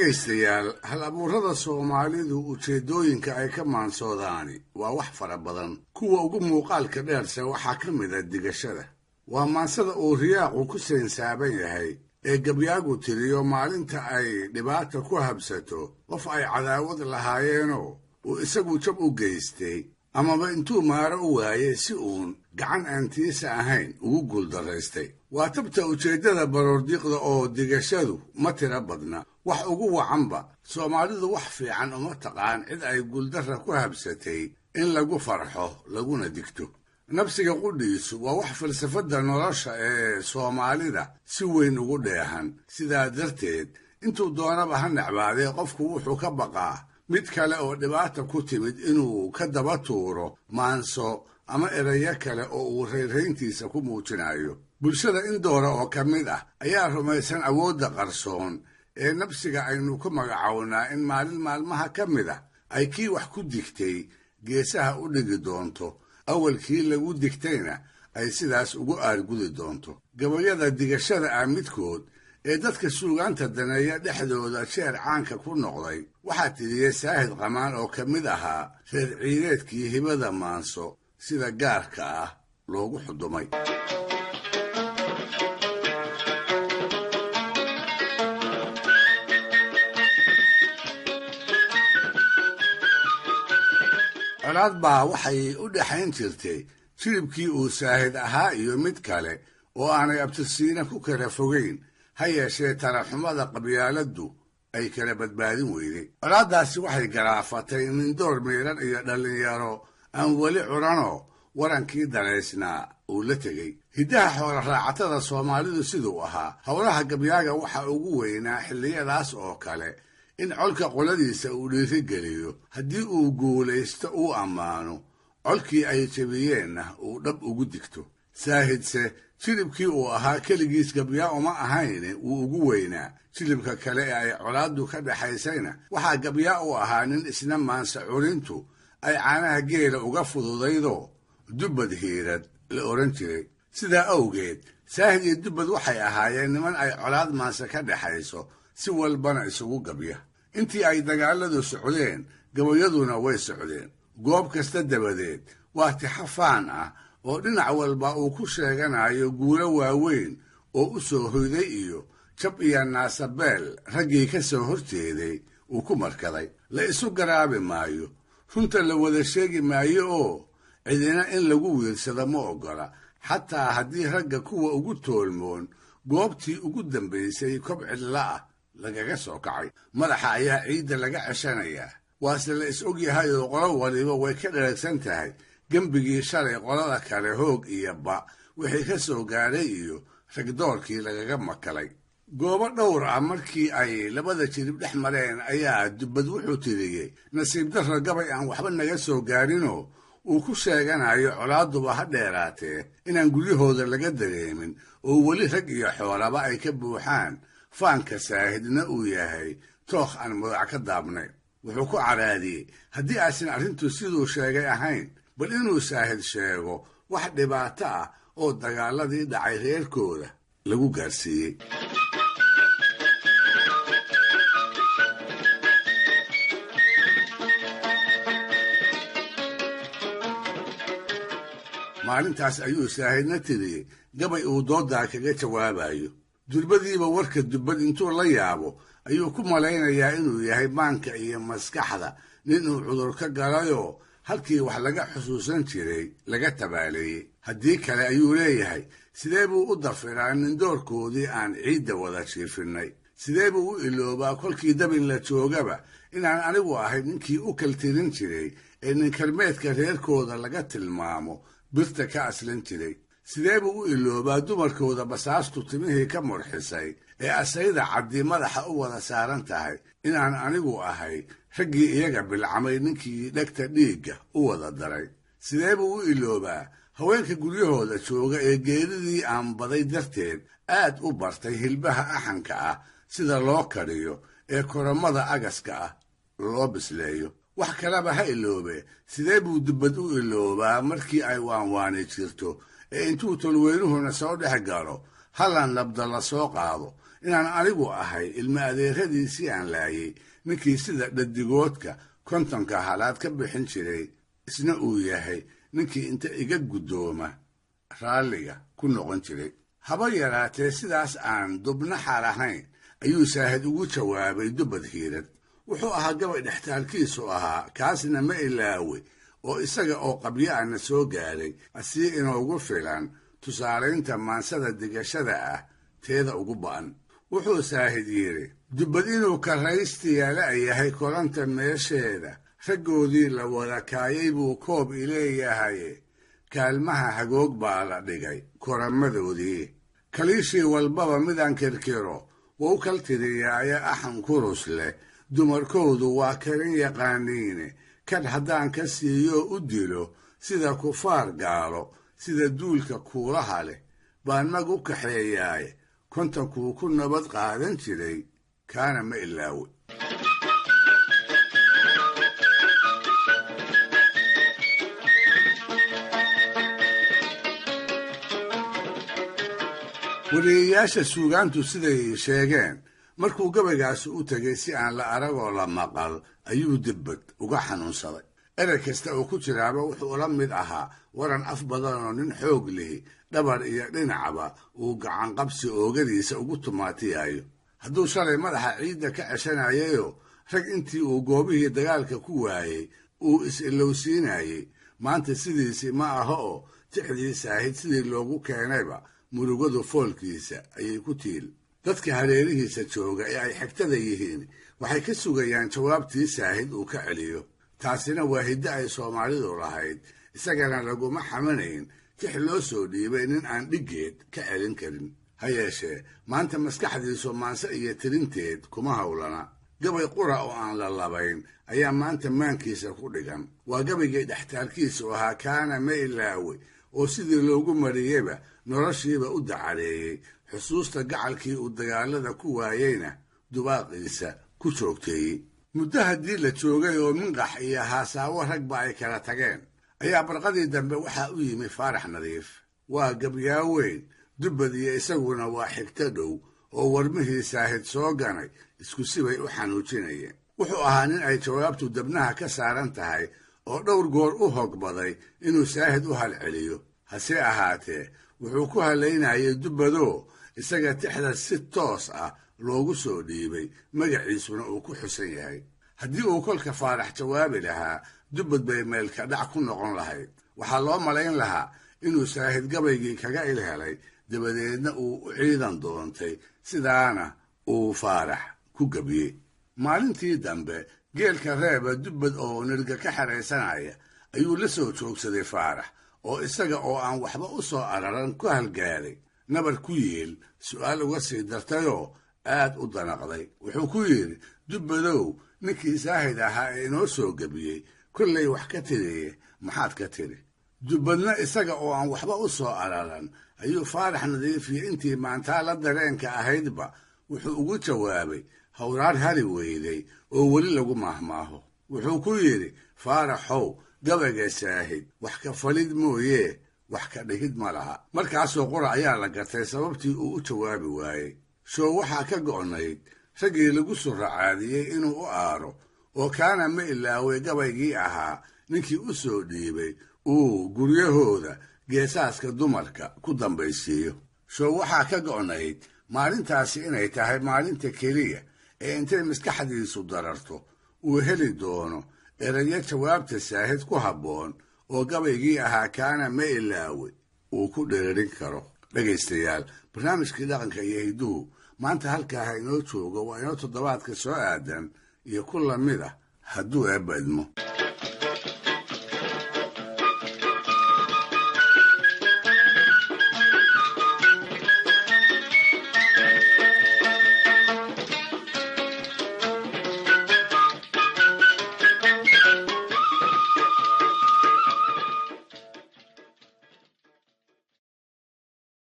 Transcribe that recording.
dhegaystayaal hal abuurada Soomaalidu ujeedooyinka ay ka maansoodaani waa wax fara badan kuwa ugu muuqaalka dheerse waxaa ka mid ah digashada waa maansada uu riyaaqu ku saansaaban yahay ee gabyaagu tiriyo maalinta ay dhibaata ku habsato qof ay cadaawad lahaayeenoo uu isagu jab u geystay amaba intuu maaro u waayay si uun gacan aantiisa ahayn ugu guuldaraystay waa tabta ujeeddada baroordiiqda oo digashadu ma tira badna wax ugu wacanba Soomaalidu wax fiican uma taqaan cid ay guuldarra ku habsatay in lagu farxo laguna digto nafsiga qudhiisu waa wax falsafada nolosha ee Soomaalida si weyn ugu dheehan sidaa darteed intuu doonaba ha nacbaadee qofku wuxuu ka baqaa mid kale oo dhibaata ku timid inuu ka daba tuuro maanso ama erayo kale oo uu reerayntiisa ku muujinayo bulshada in doora oo ka mid ah ayaa rumaysan awoodda qarsoon ee nafsiga aynu ku magacawnaa in maalin maalmaha ka mid ah ay kii wax ku digtay geesaha u dhigi doonto awalkii lagu digtayna ay sidaas ugu aargudi doonto gabayada digashada ah midkood ee dadka suugaanta daneeya dhexdooda jeer caanka ku noqday waxaa tiriyey Saahid Qamaan oo ka mid ahaa reer ciideedkii hibada maanso sida gaarka ah loogu xudumay colaad baa waxay u dhaxayn jirtay jilibkii uu Saahid ahaa iyo mid kale oo aanay abtirsiina ku kala fogeyn ha yeeshee taraxumada qabyaaladdu ay kala badbaadin weyday colaaddaasi waxay garaafatay nindoor miiran iyo dhallinyaro aan weli curanoo warankii dalaysnaa uu la tegey hiddaha xoola raacatada Soomaalidu siduu ahaa howlaha gabyaaga waxa ugu weynaa xilliyadaas oo kale in colka qoladiisa uu dhiirigeliyo haddii uu guulaysto uu ammaano colkii ay jabiyeenna uu dhab ugu digto Saahidse jilibkii uu ahaa keligiis gabyaa uma ahayne wuu ugu weynaa jilibka kale ee ay colaaddu ka dhaxaysayna waxaa gabyaa u ahaa nin isna maansa curintu ay caanaha geela uga fududaydoo dubbad hiirad la oran jiray sidaa awgeed Saahid iyo dubbad waxay ahaayeen niman ay colaad maansa ka dhaxayso si walbana isugu gabya intii ay dagaaladu socdeen gabayaduna way socdeen goob kasta dabadeed waa tixafaan ah oo dhinac walba uu ku sheeganayo guulo waaweyn oo u soo hoyday iyo jab iyo naasabeel raggii ka soo horjeeday uu ku markaday la isu garaabi maayo runta la wada sheegi maayo oo cidina in lagu wiirsado ma ogola xataa haddii ragga kuwa ugu toolmoon goobtii ugu dambaysay kob cidla ah lagaga soo kacay madaxa ayaa ciidda laga ceshanayaa waase la is og yahay oo qolo waliba way ka dheregsan tahay gembigii shalay qolada kale hoog iyo ba wixii ka soo gaadhay iyo ragdoorkii lagaga makalay goobo dhowr ah markii ay labada jilib dhex mareen ayaa dubbad wuxuu tiriyey nasiib darro gabay aan waxba naga soo gaadhinoo uu ku sheeganayo colaaduba ha dheeraatee inaan guryahooda laga dareemin oo weli rag iyo xoolaba ay ka buuxaan faanka Saahidna uu yahay tookh aan magac ka daabnay wuxuu ku caraadiyey haddii aysan arrintu siduu sheegay ahayn bal inuu Saahid sheego wax dhibaato ah oo dagaaladii dhacay reerkooda lagu gaarsiiyey maalintaas ayuu Saahidna tiriyey gabay uu doodaa kaga jawaabayo durbadiiba warka dubbad intuu la yaabo ayuu ku malaynayaa inuu yahay maanka iyo maskaxda nin uu cudur ka galayoo halkii wax laga xusuusan jiray laga tabaaleeyey haddii kale ayuu leeyahay sidee buu u dafiraa nindoorkoodii aan ciidda wada jiifinnay sidee buu u iloobaa kolkii dabin la joogaba inaan anigu ahay ninkii u kaltirin jiray ee ninkalmeedka reerkooda laga tilmaamo birta ka aslan jiray sidee buu u iloobaa dumarkooda basaastu timihii ka murxisay ee asayda caddi madaxa u wada saaran tahay inaan anigu ahay raggii iyaga bilcamay ninkii dhegta dhiigga u wada daray sidee buu u iloobaa haweenka guryahooda jooga ee geeridii aan baday darteed aad u bartay hilbaha axanka ah sida loo kariyo ee koramada agaska ah loo bisleeyo wax kaleba ha iloobe sidee buu dubbad u iloobaa markii ay waanwaani jirto ee intuu tolweynuhuna soo dhex galo hallan labda la soo qaado inaan anigu ahay ilma adeeradiisii aan laayay ninkii sida dhadigoodka kontonka halaad ka bixin jiray isna uu yahay ninkii inta iga guddooma raalliga ku noqon jiray. haba yaraatee sidaas aan dubnaxa lahayn ayuu Saahid ugu jawaabay Dubbad Hiirad. wuxuu ahaa gabay dhextaalkiisu ahaa kaasna ma ilaawe oo isaga oo qabyaana soo gaaray asii inoogu filan tusaalaynta maansada digashada ah teeda ugu ba'an. wuxuu Saahid yidhi dubbad inuu karaystiya la'yahay kolanta meesheeda raggoodii la wada kaayay buu koob ileeyahay kaalmaha hagoog baa la dhigay koramadoodii kaliishii walbaba midaan kirkiro wuu kal tiriyaaye axan kurus leh dumarkoodu waa karin yaqaaniine kadh haddaan ka siiyo u dilo sida kufaar gaalo sida duulka kuulaha leh baan mag u kaxeeyaaye kontankuu ku nabad qaadan jiray kaana ma ilaawe. wariyeyaasha suugaantu siday sheegeen markuu gabaygaasi u tegay si aan la aragoo la maqal ayuu Dubbad uga xanuunsaday. erey kasta oo ku jiraaba wuxuu la mid ahaa waran af badanoo nin xoog lihi dhabar iyo dhinacba uu gacanqabsi oogadiisa ugu tumaatiyayo. hadduu shalay madaxa ciidda ka ceshanayayoo rag intii uu goobihii dagaalka ku waayey uu is-ilowsiinayey maanta sidiisii ma aha oo tixdii Saahid sidii loogu keenayba murugadu foolkiisa ayay ku tiil. dadka hareerihiisa jooga ee ay xigtada yihiin waxay ka sugayaan jawaabtii Saahid uu ka celiyo. taasina waa hiddo ay Soomaalidu lahayd isagana laguma xamanayn tix loo soo dhiibay nin aan dhiggeed ka celin karin. ha yeeshee maanta maskaxdiisu maanse iyo tirinteed kuma hawlana. gabay qura oo aan la labayn ayaa maanta maankiisa ku dhigan. waa gabaygii dhextaalkiisu ahaa kaana ma ilaawe oo sidii loogu mariyeyba noloshiiba u dacareeyey xusuusta gacalkii uu dagaalada ku waayeyna dubaaqiisa ku joogteeyey. muddo haddii la joogay oo minqax iyo haasaawo ragba ay kala tageen ayaa barqadii dambe waxaa u yimi Faarax Nadiif. waa gabyaa weyn Dubbad iyo isaguna waa xigto dhow oo warmihii Saahid soo ganay isku sibay u xanuujinayeen. wuxuu ahaa nin ay jawaabtu dabnaha ka saaran tahay oo dhowr goor u hogbaday inuu Saahid u halceliyo. hase ahaatee wuxuu ku halaynayay Dubbadoo isaga tixda si toos ah loogu soo dhiibay magaciisuna uu ku xusan yahay. haddii uu kolka Faarax jawaabi lahaa Dubbad bay meelka dhac ku noqon lahayd. waxaa loo malayn lahaa inuu Saahid gabaygii kaga ilhelay dabadeedna uu u ciidan doontay sidaana uu Faarax ku gabiyey. maalintii dambe geelka reeba Dubbad oo nirga ka xeraysanaya ayuu la soo joogsaday Faarax oo isaga oo aan waxba u soo araran ku halgaaday nabar ku yeel su'aal uga sii dartayoo aad u danaqday. wuxuu ku yidhi Dubbadow ninkii Saahid ahaa ee inoo soo gabiyey kollay wax ka tiriye maxaad ka tiri. Dubbadna isaga oo aan waxba u soo araran ayuu Faarax Nadiif iyo intii maantaa la dareenka ahaydba wuxuu ugu jawaabay hawraar hari weyday oo weli lagu mahmaaho. wuxuu ku yidhi Faaraxow gabayga Saahid wax ka falid mooyee wax ka dhigid ma laha. markaasoo qura ayaa la gartay sababtii uu u jawaabi waayey. soo waxaa ka go'nayd raggii lagu soo racaadiyey inuu u aaro oo kaana ma ilaaway gabaygii ahaa ninkii u soo dhiibay uu guryahooda geesaaska dumarka ku dambaysiiyo. soo waxaa ka go'nayd maalintaasi inay tahay maalinta keliya ee intay maskaxdiisu dararto uu heli doono erayo jawaabta Saahid ku habboon oo gabaygii ahaa kaana ma ilaawe uu ku dheerin karo. dhegaystayaal barnaamijkii dhaqanka iyo hidduhu maanta halkaa ha inoo joogo waa inoo toddobaadka soo aadan iyo ku lamid ah hadduu eebba idmo.